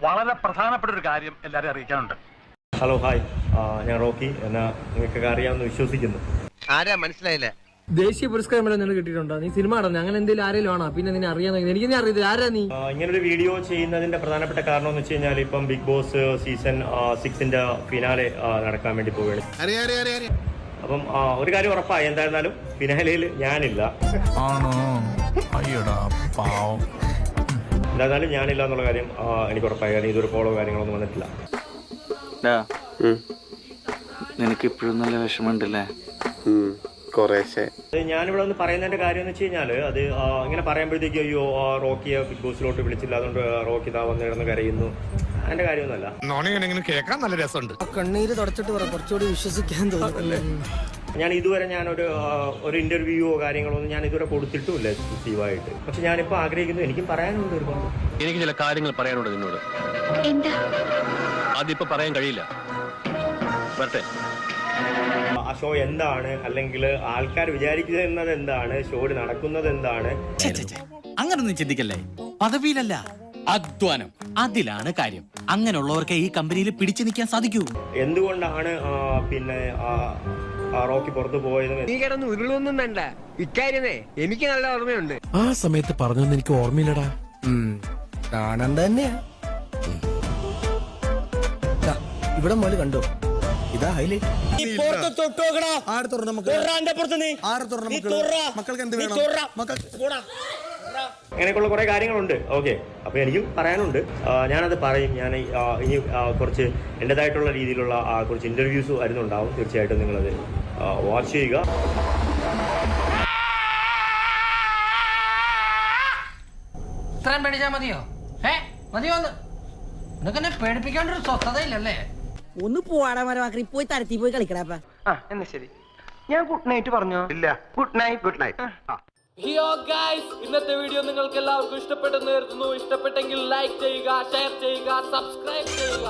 വളരെ പ്രധാനപ്പെട്ട ഒരു കാര്യം എല്ലാവരും അറിയിക്കാനുണ്ട്. ഹലോ ഹായ്, ഞാൻ റോക്കി എന്നാ നിങ്ങൾക്കൊക്കെ അറിയാമെന്ന് വിശ്വസിക്കുന്നു. ആരാ മനസ്സിലായില്ല? ദേശീയ പുരസ്കാരം വല്ല നിനക്ക് കിട്ടിയിട്ടുണ്ടോ? നീ സിനിമ നടന്നു അങ്ങനെ എന്തെങ്കിലും ആരെങ്കിലും ആണോ? പിന്നെ നിന്നെ അറിയാമെന്ന് എനിക്ക് അറിയില്ല. ആരാ നീ? ഇങ്ങനൊരു വീഡിയോ ചെയ്യുന്നതിന്റെ പ്രധാനപ്പെട്ട കാരണം എന്ന് വെച്ച് കഴിഞ്ഞാൽ ഇപ്പം ബിഗ് ബോസ് സീസൺ 6ന്റെ ഫിനാലെ നടക്കാൻ വേണ്ടി പോവുകയാണ്. അപ്പം ഒരു കാര്യം ഉറപ്പായി, എന്തായിരുന്നാലും ഫിനാലയിൽ ഞാനില്ല. എന്തായിരുന്നാലും ഞാനില്ല എന്നുള്ള കാര്യം എനിക്ക് ഉറപ്പായി. കാരണം ഇതൊരു ഫോളോ കാര്യങ്ങളൊന്നും വന്നിട്ടില്ല. നിനക്ക് ഇപ്പോഴും നല്ല വിഷമമുണ്ടല്ലേ? ഞാനിവിടെ ഒന്ന് പറയുന്നതിന്റെ കാര്യം എന്ന് വെച്ച് കഴിഞ്ഞാല് അത് ഇങ്ങനെ പറയുമ്പോഴത്തേക്കും അയ്യോ റോക്കിയെ ബിഗ് ബോസിലോട്ട് വിളിച്ചില്ല, അതുകൊണ്ട് റോക്കി ഇതാ വന്നിരുന്ന് കരയുന്നു, അതിന്റെ കാര്യമൊന്നുമല്ല. കേൾക്കാൻ നല്ല രസമുണ്ട്. കണ്ണീര് തുടച്ചിട്ട് കുറച്ചുകൂടി വിശ്വസിക്കാൻ തോന്നുന്നല്ലേ. ഞാൻ ഇതുവരെ ഒരു ഇന്റർവ്യൂവോ കാര്യങ്ങളോ ഒന്നും ഞാൻ ഇതുവരെ കൊടുത്തിട്ടുമില്ല എക്സ്ക്ലൂസീവായിട്ട്. പക്ഷെ ഞാനിപ്പോ ആഗ്രഹിക്കുന്നു, എനിക്ക് പറയാനുണ്ട് ഒരുപാട്. എനിക്ക് ചില കാര്യങ്ങൾ പറയാനുണ്ട് നിന്നോട്. അതിപ്പോ പറയാൻ കഴിയില്ല. വരട്ടെ. ആ ഷോ എന്താണ്, അല്ലെങ്കിൽ ആൾക്കാർ വിചാരിക്കുന്നത് എന്താണ്, ഷോയിൽ നടക്കുന്നത് എന്താണ്, അങ്ങനൊന്നും ചിന്തിക്കല്ലേ. പദവിയിലല്ല, അധ്വാനം, അതിലാണ് കാര്യം. അങ്ങനെയുള്ളവർക്ക് ഈ കമ്പനിയിൽ പിടിച്ചു നിൽക്കാൻ സാധിക്കൂ. എന്തുകൊണ്ടാണ് പിന്നെ റോക്കി പുറത്തു പോയത്? നീ കിടന്ന് ഉരുളൊന്നും വേണ്ട, ഇക്കാര്യമേ എനിക്ക് നല്ല ഓർമ്മയുണ്ട്. ആ സമയത്ത് പറഞ്ഞൊന്നും എനിക്ക് ഓർമ്മയില്ലടാ. കാണണ്ട തന്നെയാ. ഇവിടെ മോല് കണ്ടോ? ഇതാ ഹൈലൈറ്റ്. അങ്ങനെയൊക്കെയുള്ള കുറെ കാര്യങ്ങളുണ്ട്. ഓക്കെ, അപ്പൊ എനിക്കും പറയാനുണ്ട്. ഞാനത് പറയും. ഞാൻ ഇനി കുറച്ച് എന്റേതായിട്ടുള്ള രീതിയിലുള്ള കുറച്ച് ഇന്റർവ്യൂസ് വരുന്നുണ്ടാവും. തീർച്ചയായിട്ടും നിങ്ങളത് വാച്ച് ചെയ്യുക. ഇത്രയും പേടിച്ചാ മതിയോ? മതിയോ? നിനക്കെന്നെ പേടിപ്പിക്കാണ്ടൊരു സ്വസ്ഥതയില്ലല്ലേ? ഒന്ന് പോവാടാ മരമാക്കി പോയി തരത്തി പോയി കളിക്കടാ. എന്നാ ശരി, ഞാൻ ഗുഡ് നൈറ്റ് പറഞ്ഞോ? ഇല്ല, ഗുഡ് നൈറ്റ്. Good night. ഹിയോ ഗൈസ്, ഇന്നത്തെ വീഡിയോ നിങ്ങൾക്ക് എല്ലാവർക്കും ഇഷ്ടപ്പെട്ടെന്ന് കരുതുന്നു. ഇഷ്ടപ്പെട്ടെങ്കിൽ ലൈക്ക് ചെയ്യുക, ഷെയർ ചെയ്യുക, സബ്സ്ക്രൈബ് ചെയ്യുക.